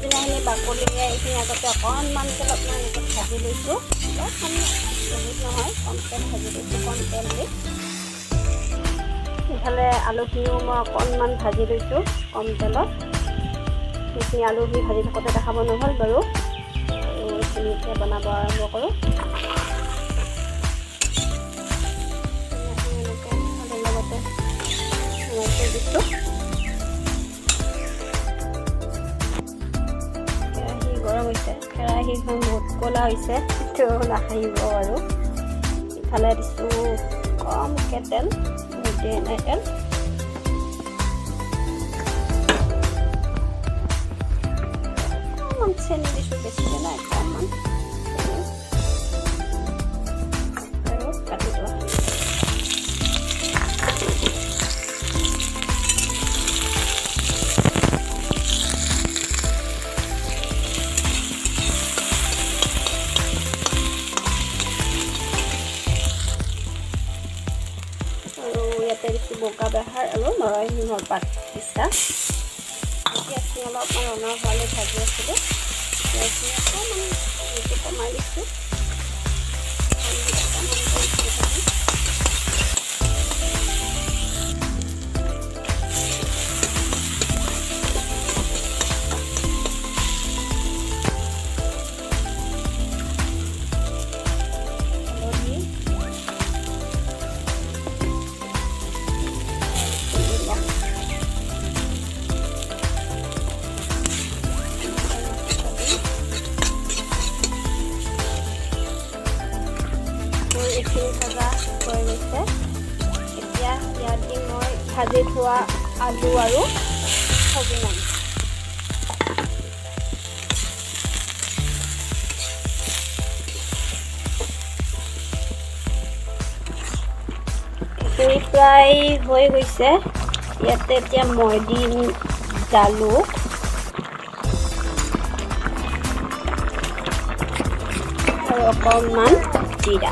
সজনাখিনি বাকলিৰে এইখিনি আগতে অকণমান তেলত মই এনেকৈ ভাজি লৈছোঁ বহুত নহয় কমকৈ ভাজি লৈছোঁ কম তেল দি ইফালে আলুখিনিও মই অকণমান ভাজি লৈছোঁ কম তেলত সেইখিনি আলুখিনি ভাজি থাকোঁতে দেখাব নহ'ল বাৰু আৰু এইখিনি এতিয়া বনাব আৰম্ভ কৰোঁ লগতে নমাই দিছোঁ গৰম হৈছে কেৰাহীখন বহুত ক'লা হৈছে সেইটো নাখাইব আৰু ইফালে দিছোঁ কমকৈ তেল নিদিয়ে নাই তেল অকণমান চেনি দিছোঁ বেছিকৈ নাই অকণমান আৰু কাটি লোৱা ইয়াতে দিছোঁ বগা বেহাৰ আৰু নৰসিংহৰ পাত পিছা পিঁয়াজখিনি অলপমান ৰঙা হোৱালৈ ভাজি আছিলোঁ পিঁয়াজখিনি অকণমান জুইটো কমাই দিছোঁ এইখিনি ভাজা হৈ গৈছে এতিয়া ইয়াত দি মই ভাজি থোৱা আলু আৰু সজনা এইখিনি প্ৰায় হৈ গৈছে ইয়াতে এতিয়া মই দিম জালুক আৰু অকণমান জিৰা